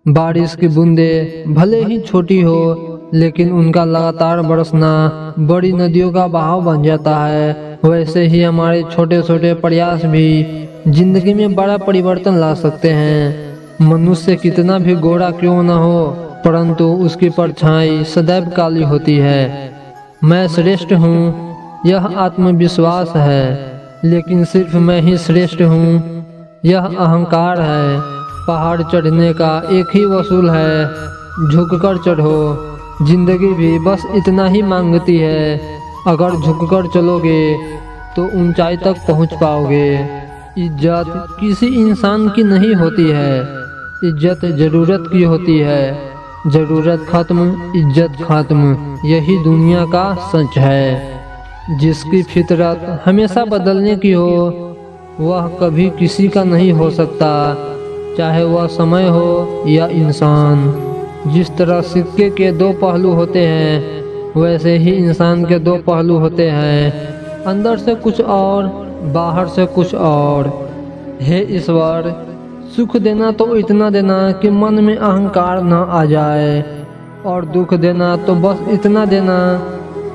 बारिश की बूंदें भले ही छोटी हो, लेकिन उनका लगातार बरसना बड़ी नदियों का बहाव बन जाता है। वैसे ही हमारे छोटे छोटे प्रयास भी जिंदगी में बड़ा परिवर्तन ला सकते हैं। मनुष्य कितना भी गोरा क्यों न हो, परंतु उसकी परछाई सदैव काली होती है। मैं श्रेष्ठ हूँ, यह आत्मविश्वास है, लेकिन सिर्फ मैं ही श्रेष्ठ हूँ, यह अहंकार है। पहाड़ चढ़ने का एक ही वसूल है, झुककर चढ़ो। जिंदगी भी बस इतना ही मांगती है, अगर झुककर चलोगे तो ऊंचाई तक पहुंच पाओगे। इज्जत किसी इंसान की नहीं होती है, इज्जत जरूरत की होती है। जरूरत खत्म, इज्जत खत्म, यही दुनिया का सच है। जिसकी फितरत हमेशा बदलने की हो, वह कभी किसी का नहीं हो सकता, चाहे वह समय हो या इंसान। जिस तरह सिक्के के दो पहलू होते हैं, वैसे ही इंसान के दो पहलू होते हैं, अंदर से कुछ और, बाहर से कुछ और। हे ईश्वर, सुख देना तो इतना देना कि मन में अहंकार न आ जाए, और दुख देना तो बस इतना देना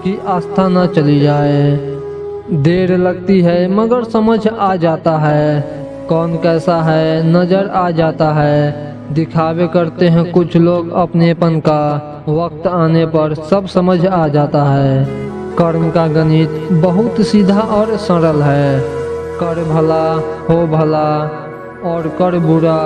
कि आस्था न चली जाए। देर लगती है मगर समझ आ जाता है, कौन कैसा है नजर आ जाता है। दिखावे करते हैं कुछ लोग अपनेपन का, वक्त आने पर सब समझ आ जाता है। कर्म का गणित बहुत सीधा और सरल है। कर भला हो भला, और कर बुरा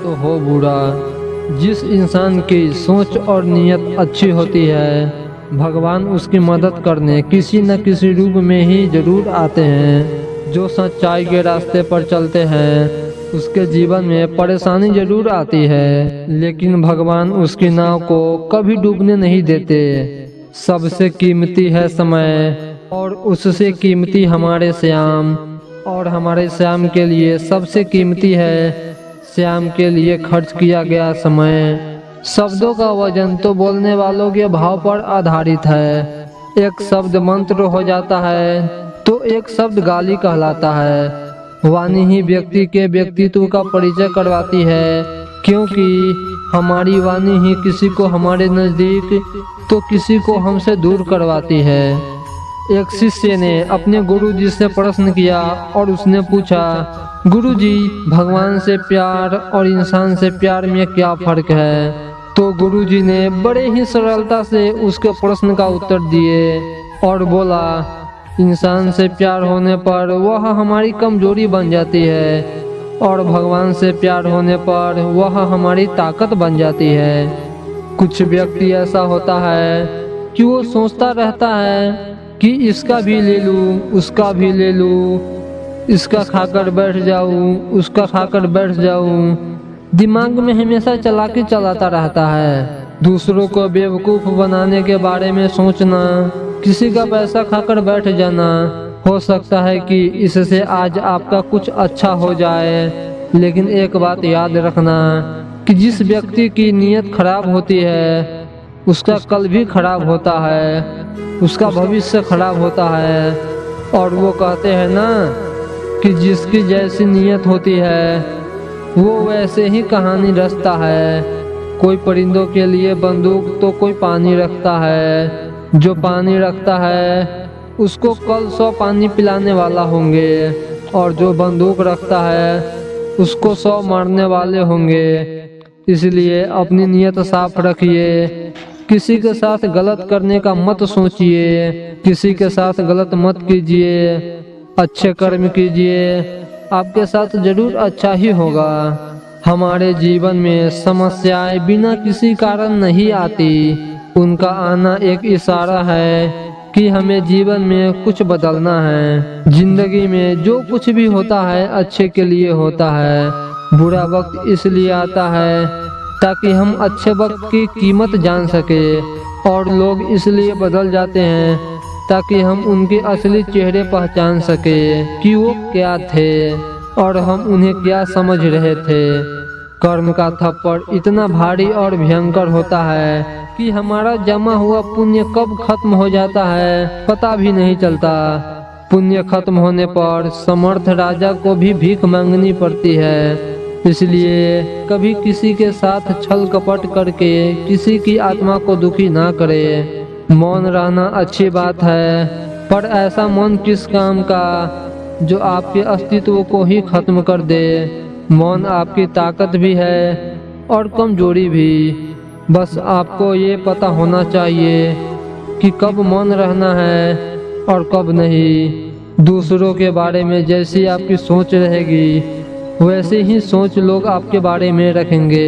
तो हो बुरा। जिस इंसान की सोच और नीयत अच्छी होती है, भगवान उसकी मदद करने किसी न किसी रूप में ही जरूर आते हैं। जो सच्चाई के रास्ते पर चलते हैं, उसके जीवन में परेशानी जरूर आती है, लेकिन भगवान उसकी नाव को कभी डूबने नहीं देते। सबसे कीमती है समय, और उससे कीमती हमारे श्याम, और हमारे श्याम के लिए सबसे कीमती है श्याम के लिए खर्च किया गया समय। शब्दों का वजन तो बोलने वालों के भाव पर आधारित है। एक शब्द मंत्र हो जाता है तो एक शब्द गाली कहलाता है। वाणी ही व्यक्ति के व्यक्तित्व का परिचय करवाती है, क्योंकि हमारी वाणी ही किसी को हमारे नजदीक तो किसी को हमसे दूर करवाती है। एक शिष्य ने अपने गुरुजी से प्रश्न किया और उसने पूछा, गुरुजी, भगवान से प्यार और इंसान से प्यार में क्या फर्क है? तो गुरुजी ने बड़े ही सरलता से उसके प्रश्न का उत्तर दिए और बोला, इंसान से प्यार होने पर वह हमारी कमजोरी बन जाती है, और भगवान से प्यार होने पर वह हमारी ताकत बन जाती है। कुछ व्यक्ति ऐसा होता है कि वो सोचता रहता है कि इसका भी ले लूं, उसका भी ले लूं, इसका खाकर बैठ जाऊं, उसका खाकर बैठ जाऊं। दिमाग में हमेशा चालाकी चलाता रहता है। दूसरों को बेवकूफ बनाने के बारे में सोचना, किसी का पैसा खाकर बैठ जाना। हो सकता है कि इससे आज आपका कुछ अच्छा हो जाए, लेकिन एक बात याद रखना कि जिस व्यक्ति की नीयत खराब होती है, उसका कल भी खराब होता है, उसका भविष्य खराब होता है। और वो कहते हैं ना कि जिसकी जैसी नीयत होती है, वो वैसे ही कहानी रचता है। कोई परिंदों के लिए बंदूक तो कोई पानी रखता है। जो पानी रखता है उसको कल 100 पानी पिलाने वाला होंगे, और जो बंदूक रखता है उसको 100 मारने वाले होंगे। इसलिए अपनी नीयत साफ रखिए। किसी के साथ गलत करने का मत सोचिए, किसी के साथ गलत मत कीजिए। अच्छे कर्म कीजिए, आपके साथ जरूर अच्छा ही होगा। हमारे जीवन में समस्याएं बिना किसी कारण नहीं आती, उनका आना एक इशारा है कि हमें जीवन में कुछ बदलना है। जिंदगी में जो कुछ भी होता है अच्छे के लिए होता है। बुरा वक्त इसलिए आता है ताकि हम अच्छे वक्त की कीमत जान सके, और लोग इसलिए बदल जाते हैं ताकि हम उनके असली चेहरे पहचान सके कि वो क्या थे और हम उन्हें क्या समझ रहे थे। कर्म का थप्पड़ इतना भारी और भयंकर होता है कि हमारा जमा हुआ पुण्य कब खत्म हो जाता है पता भी नहीं चलता। पुण्य खत्म होने पर समर्थ राजा को भी भीख मांगनी पड़ती है। इसलिए कभी किसी के साथ छल कपट करके किसी की आत्मा को दुखी ना करे। मौन रहना अच्छी बात है, पर ऐसा मौन किस काम का जो आपके अस्तित्व को ही खत्म कर दे। मौन आपकी ताकत भी है और कमजोरी भी। बस आपको ये पता होना चाहिए कि कब मौन रहना है और कब नहीं। दूसरों के बारे में जैसी आपकी सोच रहेगी वैसे ही सोच लोग आपके बारे में रखेंगे।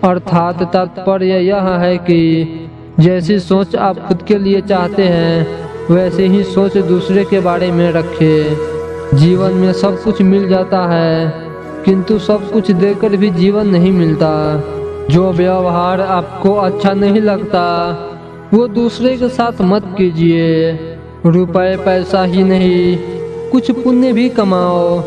अर्थात तात्पर्य यह है कि जैसी सोच आप खुद के लिए चाहते हैं वैसे ही सोच दूसरे के बारे में रखें। जीवन में सब कुछ मिल जाता है, किंतु सब कुछ देकर भी जीवन नहीं मिलता। जो व्यवहार आपको अच्छा नहीं लगता वो दूसरे के साथ मत कीजिए। रुपए पैसा ही नहीं, कुछ पुण्य भी कमाओ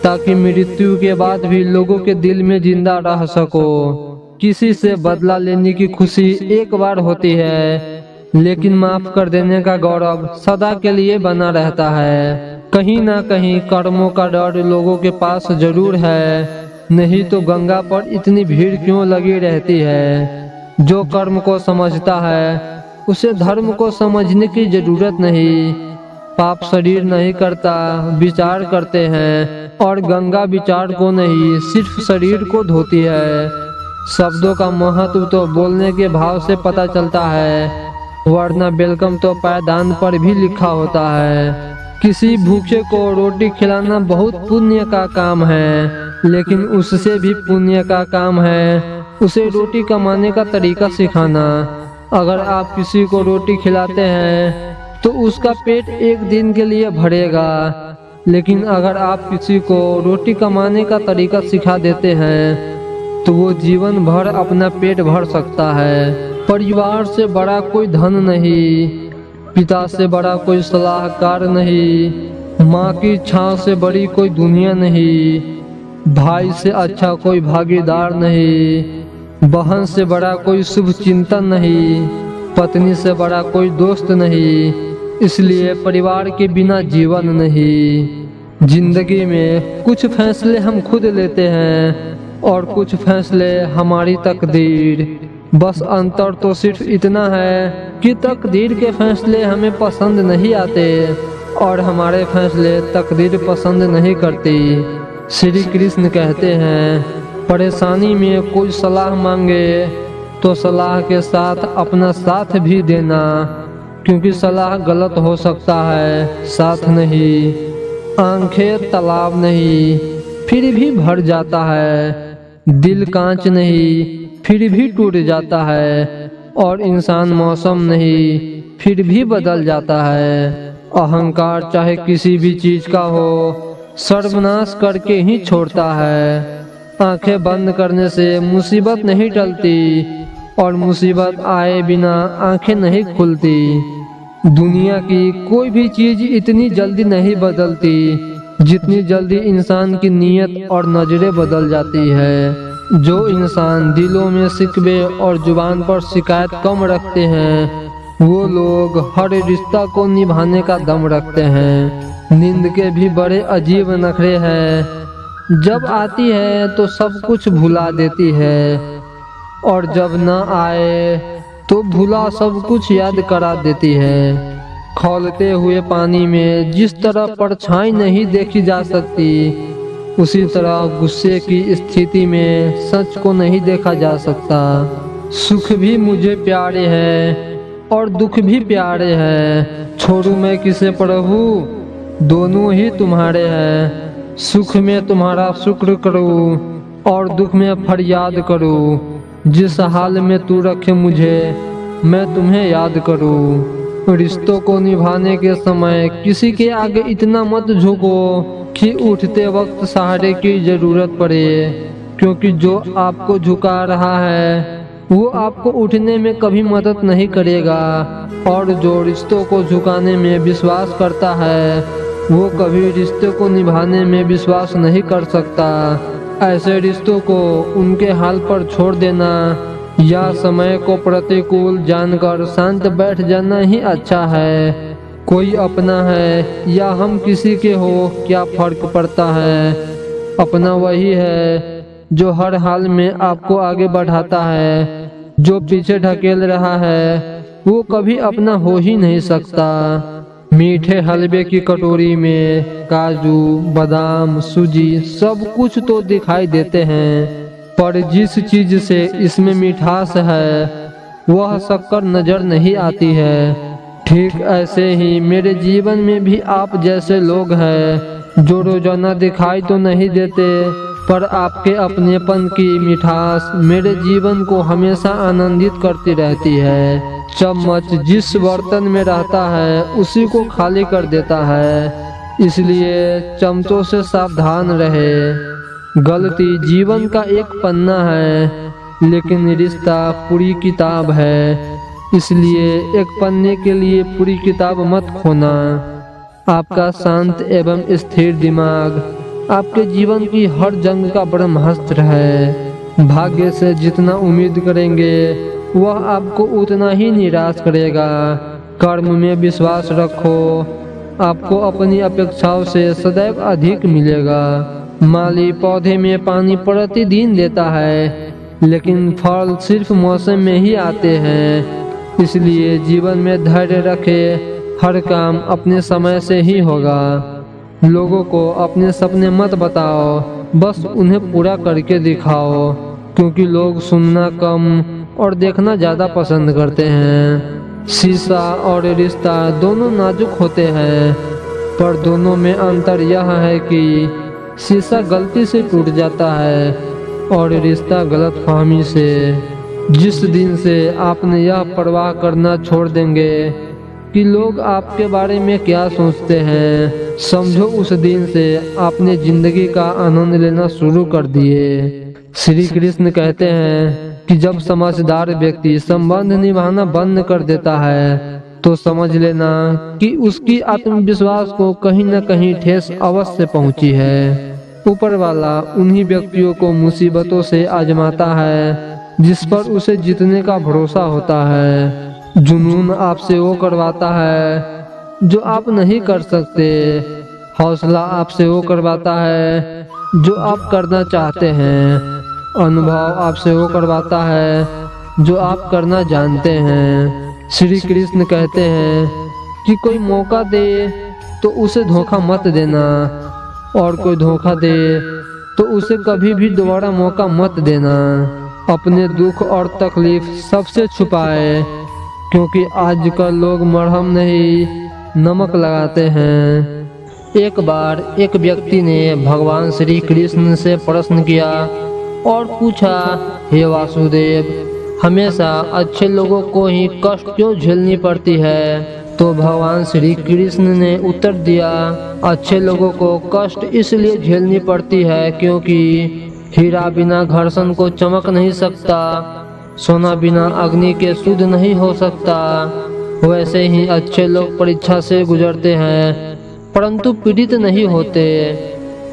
ताकि मृत्यु के बाद भी लोगों के दिल में जिंदा रह सको। किसी से बदला लेने की खुशी एक बार होती है, लेकिन माफ कर देने का गौरव सदा के लिए बना रहता है। कहीं ना कहीं कर्मों का डर लोगों के पास जरूर है, नहीं तो गंगा पर इतनी भीड़ क्यों लगी रहती है। जो कर्म को समझता है उसे धर्म को समझने की जरूरत नहीं। पाप शरीर नहीं करता, विचार करते हैं, और गंगा विचार को नहीं सिर्फ शरीर को धोती है। शब्दों का महत्व तो बोलने के भाव से पता चलता है, वरना वेलकम तो पायदान पर भी लिखा होता है। किसी भूखे को रोटी खिलाना बहुत पुण्य का काम है, लेकिन उससे भी पुण्य का काम है उसे रोटी कमाने का तरीका सिखाना। अगर आप किसी को रोटी खिलाते हैं तो उसका पेट एक दिन के लिए भरेगा, लेकिन अगर आप किसी को रोटी कमाने का तरीका सिखा देते हैं तो वो जीवन भर अपना पेट भर सकता है। परिवार से बड़ा कोई धन नहीं, पिता से बड़ा कोई सलाहकार नहीं, माँ की छांव से बड़ी कोई दुनिया नहीं, भाई से अच्छा कोई भागीदार नहीं, बहन से बड़ा कोई शुभ चिंतन नहीं, पत्नी से बड़ा कोई दोस्त नहीं। इसलिए परिवार के बिना जीवन नहीं। जिंदगी में कुछ फैसले हम खुद लेते हैं और कुछ फैसले हमारी तकदीर। बस अंतर तो सिर्फ इतना है कि तकदीर के फैसले हमें पसंद नहीं आते और हमारे फैसले तकदीर पसंद नहीं करती। श्री कृष्ण कहते हैं, परेशानी में कोई सलाह मांगे तो सलाह के साथ अपना साथ भी देना, क्योंकि सलाह गलत हो सकता है, साथ नहीं। आंखें तालाब नहीं फिर भी भर जाता है, दिल कांच नहीं फिर भी टूट जाता है, और इंसान मौसम नहीं फिर भी बदल जाता है। अहंकार चाहे किसी भी चीज का हो सर्वनाश करके ही छोड़ता है। आंखें बंद करने से मुसीबत नहीं टलती और मुसीबत आए बिना आंखें नहीं खुलती। दुनिया की कोई भी चीज इतनी जल्दी नहीं बदलती जितनी जल्दी इंसान की नीयत और नजरें बदल जाती है। जो इंसान दिलों में शिकवे और जुबान पर शिकायत कम रखते हैं वो लोग हर रिश्ता को निभाने का दम रखते हैं। नींद के भी बड़े अजीब नखरे हैं, जब आती है तो सब कुछ भुला देती है और जब न आए तो भुला सब कुछ याद करा देती है। खौलते हुए पानी में जिस तरह परछाई नहीं देखी जा सकती, उसी तरह गुस्से की स्थिति में सच को नहीं देखा जा सकता। सुख भी मुझे प्यारे है और दुख भी प्यारे हैं, छोड़ू मैं किसे प्रभु, दोनों ही तुम्हारे हैं। सुख में तुम्हारा शुक्र करूं और दुख में फरियाद करूं, जिस हाल में तू रखे मुझे मैं तुम्हें याद करूं। रिश्तों को निभाने के समय किसी के आगे इतना मत झुको कि उठते वक्त सहारे की जरूरत पड़े, क्योंकि जो आपको झुका रहा है वो आपको उठने में कभी मदद नहीं करेगा, और जो रिश्तों को झुकाने में विश्वास करता है वो कभी रिश्ते को निभाने में विश्वास नहीं कर सकता। ऐसे रिश्तों को उनके हाल पर छोड़ देना या समय को प्रतिकूल जानकर शांत बैठ जाना ही अच्छा है। कोई अपना है या हम किसी के हो क्या फर्क पड़ता है, अपना वही है जो हर हाल में आपको आगे बढ़ाता है। जो पीछे ढकेल रहा है वो कभी अपना हो ही नहीं सकता। मीठे हलवे की कटोरी में काजू, बादाम, सूजी सब कुछ तो दिखाई देते हैं, पर जिस चीज से इसमें मिठास है वह शक्कर नजर नहीं आती है। ठीक ऐसे ही मेरे जीवन में भी आप जैसे लोग हैं जो रोजाना दिखाई तो नहीं देते, पर आपके अपनेपन की मिठास मेरे जीवन को हमेशा आनंदित करती रहती है। चम्मच जिस बर्तन में रहता है उसी को खाली कर देता है, इसलिए चमचों से सावधान रहे। गलती जीवन का एक पन्ना है, लेकिन रिश्ता पूरी किताब है, इसलिए एक पन्ने के लिए पूरी किताब मत खोना। आपका शांत एवं स्थिर दिमाग आपके जीवन की हर जंग का ब्रह्मास्त्र है। भाग्य से जितना उम्मीद करेंगे वह आपको उतना ही निराश करेगा। कर्म में विश्वास रखो, आपको अपनी अपेक्षाओं से सदैव अधिक मिलेगा। माली पौधे में पानी प्रतिदिन देता है, लेकिन फल सिर्फ मौसम में ही आते हैं, इसलिए जीवन में धैर्य रखे, हर काम अपने समय से ही होगा। लोगों को अपने सपने मत बताओ, बस उन्हें पूरा करके दिखाओ, क्योंकि लोग सुनना कम और देखना ज़्यादा पसंद करते हैं। शीशा और रिश्ता दोनों नाजुक होते हैं, पर दोनों में अंतर यह है कि शीशा गलती से टूट जाता है और रिश्ता गलतफहमी से। जिस दिन से आपने यह परवाह करना छोड़ देंगे कि लोग आपके बारे में क्या सोचते हैं, समझो उस दिन से आपने जिंदगी का आनंद लेना शुरू कर दिए। श्री कृष्ण कहते हैं कि जब समझदार व्यक्ति संबंध निभाना बंद कर देता है तो समझ लेना कि उसकी आत्मविश्वास को कहीं न कहीं ठेस अवश्य पहुंची है। ऊपर वाला उन्हीं व्यक्तियों को मुसीबतों से आजमाता है जिस पर उसे जीतने का भरोसा होता है। जुनून आपसे वो करवाता है जो आप नहीं कर सकते, हौसला आपसे वो करवाता है जो आप करना चाहते हैं, अनुभव आपसे वो करवाता है जो आप करना जानते हैं। श्री कृष्ण कहते हैं कि कोई मौका दे तो उसे धोखा मत देना, और कोई धोखा दे तो उसे कभी भी दोबारा मौका मत देना। अपने दुख और तकलीफ सबसे छुपाए, क्योंकि आजकल लोग मरहम नहीं नमक लगाते हैं। एक बार एक व्यक्ति ने भगवान श्री कृष्ण से प्रश्न किया और पूछा, हे वासुदेव, हमेशा अच्छे लोगों को ही कष्ट क्यों झेलनी पड़ती है? तो भगवान श्री कृष्ण ने उत्तर दिया, अच्छे लोगों को कष्ट इसलिए झेलनी पड़ती है क्योंकि हीरा बिना घर्षण को चमक नहीं सकता, सोना बिना अग्नि के शुद्ध नहीं हो सकता। वैसे ही अच्छे लोग परीक्षा से गुजरते हैं परंतु पीड़ित नहीं होते।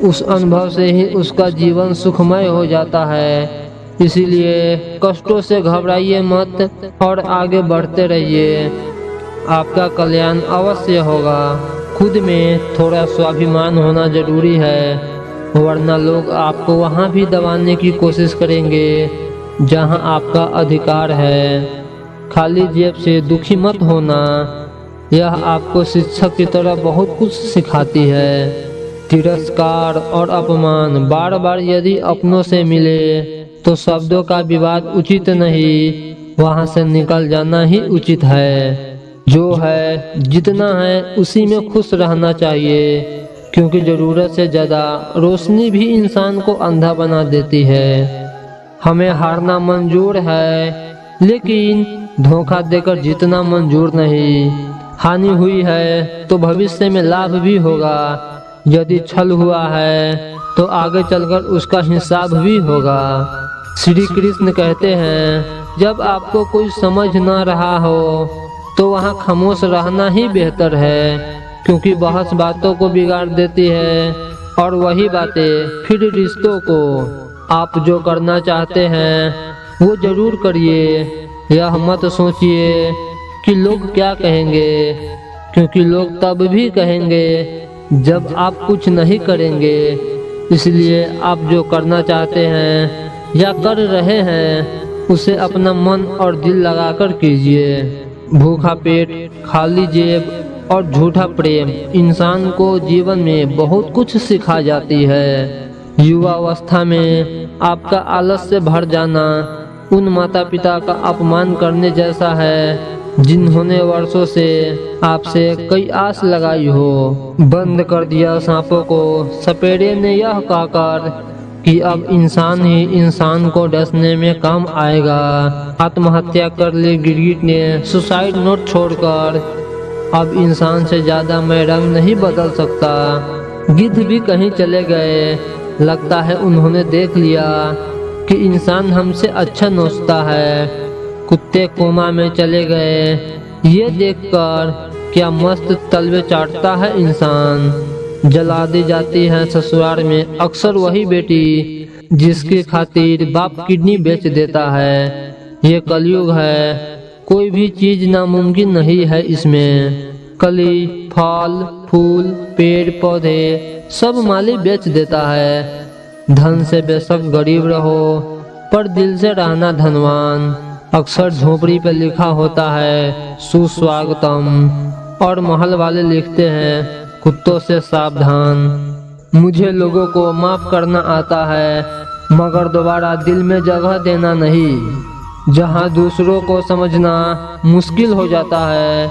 उस अनुभव से ही उसका जीवन सुखमय हो जाता है। इसीलिए कष्टों से घबराइए मत और आगे बढ़ते रहिए, आपका कल्याण अवश्य होगा। खुद में थोड़ा स्वाभिमान होना जरूरी है, वरना लोग आपको वहाँ भी दबाने की कोशिश करेंगे जहाँ आपका अधिकार है। खाली जेब से दुखी मत होना, यह आपको शिक्षक की तरह बहुत कुछ सिखाती है। तिरस्कार और अपमान बार बार यदि अपनों से मिले तो शब्दों का विवाद उचित नहीं, वहाँ से निकल जाना ही उचित है। जो है जितना है उसी में खुश रहना चाहिए, क्योंकि ज़रूरत से ज़्यादा रोशनी भी इंसान को अंधा बना देती है। हमें हारना मंजूर है, लेकिन धोखा देकर जीतना मंजूर नहीं। हानि हुई है तो भविष्य में लाभ भी होगा, यदि छल हुआ है तो आगे चलकर उसका हिसाब भी होगा। श्री कृष्ण कहते हैं, जब आपको कोई समझ ना रहा हो तो वहाँ खामोश रहना ही बेहतर है, क्योंकि बहस बातों को बिगाड़ देती है और वही बातें फिर रिश्तों को। आप जो करना चाहते हैं वो जरूर करिए, यह मत सोचिए कि लोग क्या कहेंगे, क्योंकि लोग तब भी कहेंगे जब आप कुछ नहीं करेंगे। इसलिए आप जो करना चाहते हैं या कर रहे हैं उसे अपना मन और दिल लगाकर कीजिए। भूखा पेट, खाली जेब और झूठा प्रेम इंसान को जीवन में बहुत कुछ सिखा जाती है। युवावस्था में आपका आलस से भर जाना उन माता पिता का अपमान करने जैसा है जिन्होंने वर्षों से आपसे कई आस लगाई हो। बंद कर दिया सांपों को सपेरे ने यह कहकर कि अब इंसान ही इंसान को डसने में काम आएगा। आत्महत्या कर ली गिरगिट ने सुसाइड नोट छोड़कर, अब इंसान से ज्यादा मैं रंग नहीं बदल सकता। गिद्ध भी कहीं चले गए, लगता है उन्होंने देख लिया कि इंसान हमसे अच्छा नोचता है। कुत्ते कोमा में चले गए, ये देखकर क्या मस्त तलवे चाटता है इंसान। जला दी जाती है ससुराल में अक्सर वही बेटी जिसकी खातिर बाप किडनी बेच देता है। ये कलयुग है, कोई भी चीज नामुमकिन नहीं है इसमें। कली, फल, फूल, पेड़ पौधे सब माली बेच देता है। धन से बेशक गरीब रहो पर दिल से रहना धनवान। अक्सर झोपड़ी पर लिखा होता है सुस्वागतम और महल वाले लिखते हैं कुत्तों से सावधान। मुझे लोगों को माफ करना आता है मगर दोबारा दिल में जगह देना नहीं। जहाँ दूसरों को समझना मुश्किल हो जाता है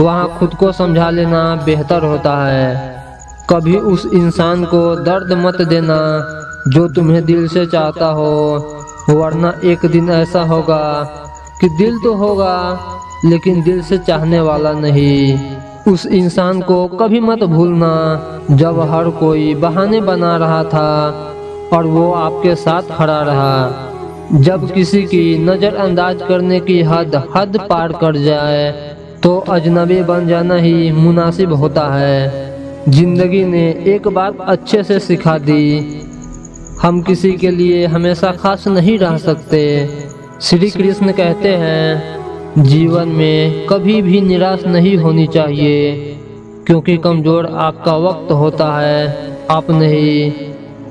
वहाँ खुद को समझा लेना बेहतर होता है। कभी उस इंसान को दर्द मत देना जो तुम्हें दिल से चाहता हो, वरना एक दिन ऐसा होगा कि दिल तो होगा लेकिन दिल से चाहने वाला नहीं। उस इंसान को कभी मत भूलना जब हर कोई बहाने बना रहा था और वो आपके साथ खड़ा रहा। जब किसी की नज़रअंदाज करने की हद पार कर जाए तो अजनबी बन जाना ही मुनासिब होता है। जिंदगी ने एक बात अच्छे से सिखा दी, हम किसी के लिए हमेशा खास नहीं रह सकते। श्री कृष्ण कहते हैं जीवन में कभी भी निराश नहीं होनी चाहिए क्योंकि कमजोर आपका वक्त होता है, आप नहीं।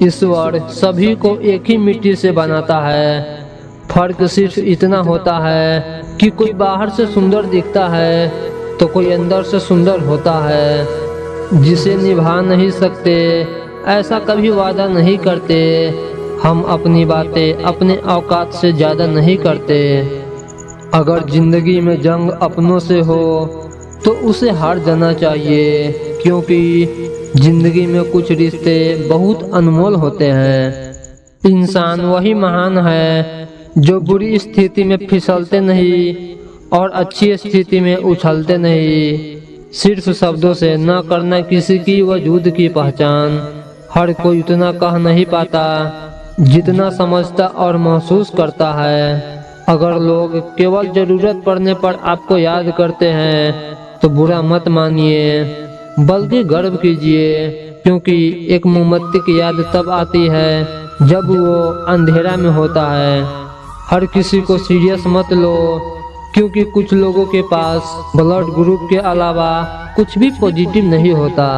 ईश्वर सभी को एक ही मिट्टी से बनाता है, फर्क सिर्फ इतना होता है कि कोई बाहर से सुंदर दिखता है तो कोई अंदर से सुंदर होता है। जिसे निभा नहीं सकते ऐसा कभी वादा नहीं करते। हम अपनी बातें अपने औकात से ज़्यादा नहीं करते। अगर जिंदगी में जंग अपनों से हो तो उसे हार जाना चाहिए क्योंकि जिंदगी में कुछ रिश्ते बहुत अनमोल होते हैं। इंसान वही महान है जो बुरी स्थिति में फिसलते नहीं और अच्छी स्थिति में उछलते नहीं। सिर्फ शब्दों से न करना किसी की वजूद की पहचान। हर कोई उतना कह नहीं पाता जितना समझता और महसूस करता है। अगर लोग केवल जरूरत पड़ने पर आपको याद करते हैं तो बुरा मत मानिए, बल्कि गर्व कीजिए क्योंकि एक मोमबत्ती की याद तब आती है जब वो अंधेरा में होता है। हर किसी को सीरियस मत लो क्योंकि कुछ लोगों के पास ब्लड ग्रुप के अलावा कुछ भी पॉजिटिव नहीं होता।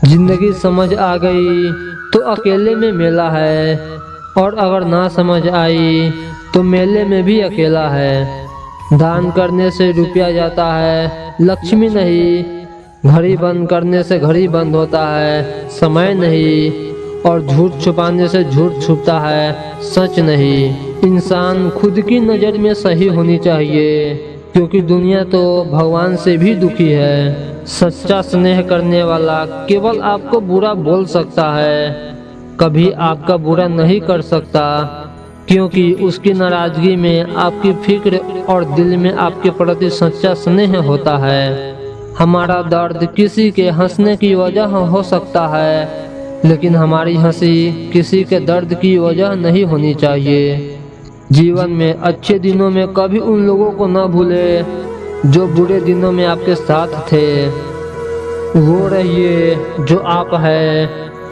जिंदगी समझ आ गई तो अकेले में मेला है और अगर ना समझ आई तो मेले में भी अकेला है। दान करने से रुपया जाता है, लक्ष्मी नहीं। घड़ी बंद करने से घड़ी बंद होता है, समय नहीं। और झूठ छुपाने से झूठ छुपता है, सच नहीं। इंसान खुद की नज़र में सही होनी चाहिए क्योंकि दुनिया तो भगवान से भी दुखी है। सच्चा स्नेह करने वाला केवल आपको बुरा बोल सकता है, कभी आपका बुरा नहीं कर सकता क्योंकि उसकी नाराजगी में आपकी फिक्र और दिल में आपके प्रति सच्चा स्नेह होता है। हमारा दर्द किसी के हंसने की वजह हो सकता है लेकिन हमारी हंसी किसी के दर्द की वजह नहीं होनी चाहिए। जीवन में अच्छे दिनों में कभी उन लोगों को न भूले जो बुरे दिनों में आपके साथ थे। वो रहिए जो आप हैं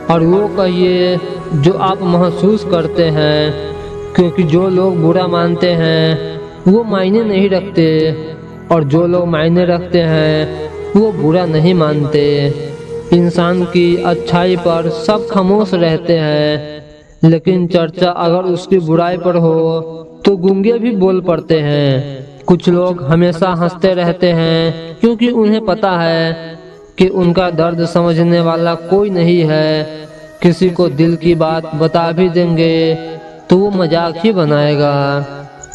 और वो कहिए जो आप महसूस करते हैं क्योंकि जो लोग बुरा मानते हैं वो मायने नहीं रखते और जो लोग मायने रखते हैं वो बुरा नहीं मानते। इंसान की अच्छाई पर सब खामोश रहते हैं, लेकिन चर्चा अगर उसकी बुराई पर हो तो गूंगे भी बोल पड़ते हैं। कुछ लोग हमेशा हंसते रहते हैं क्योंकि उन्हें पता है कि उनका दर्द समझने वाला कोई नहीं है। किसी को दिल की बात बता भी देंगे तो वो मजाक ही बनाएगा।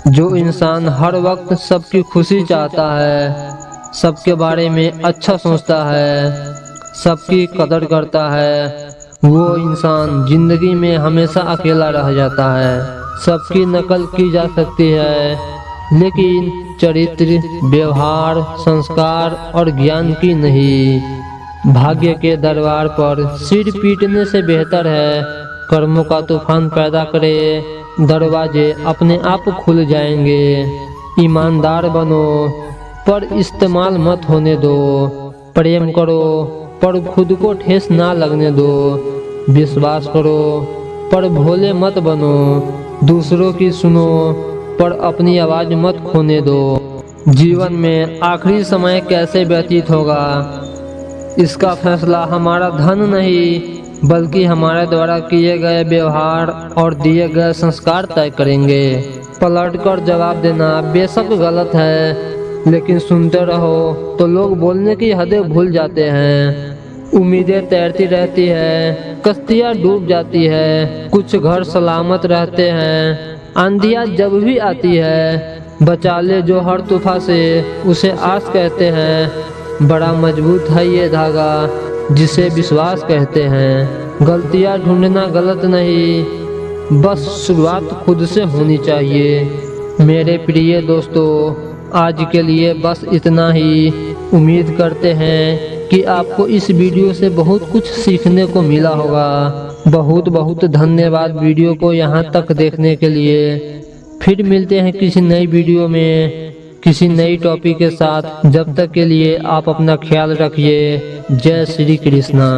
जो इंसान हर वक्त सबकी खुशी चाहता है, सबके बारे में अच्छा सोचता है, सबकी कदर करता है, वो इंसान जिंदगी में हमेशा अकेला रह जाता है। सबकी नकल की जा सकती है, लेकिन चरित्र, व्यवहार, संस्कार और ज्ञान की नहीं। भाग्य के दरबार पर सिर पीटने से बेहतर है कर्मों का तूफान पैदा करे, दरवाजे अपने आप खुल जाएंगे। ईमानदार बनो पर इस्तेमाल मत होने दो, प्रेम करो पर खुद को ठेस ना लगने दो, विश्वास करो पर भोले मत बनो, दूसरों की सुनो पर अपनी आवाज मत खोने दो। जीवन में आखिरी समय कैसे व्यतीत होगा, इसका फैसला हमारा धन नहीं बल्कि हमारे द्वारा किए गए व्यवहार और दिए गए संस्कार तय करेंगे। पलट कर जवाब देना बेशक गलत है, लेकिन सुनते रहो तो लोग बोलने की हदें भूल जाते हैं। उम्मीदें तैरती रहती है, कश्तियाँ डूब जाती है, कुछ घर सलामत रहते हैं। आंधियाँ जब भी आती है, बचा ले जो हर तूफान से, उसे आस कहते हैं। बड़ा मजबूत है ये धागा जिसे विश्वास कहते हैं। गलतियाँ ढूंढना गलत नहीं, बस शुरुआत खुद से होनी चाहिए। मेरे प्रिय दोस्तों, आज के लिए बस इतना ही। उम्मीद करते हैं कि आपको इस वीडियो से बहुत कुछ सीखने को मिला होगा। बहुत बहुत धन्यवाद वीडियो को यहाँ तक देखने के लिए। फिर मिलते हैं किसी नई वीडियो में किसी नई टॉपिक के साथ। जब तक के लिए आप अपना ख्याल रखिए। जय श्री कृष्णा।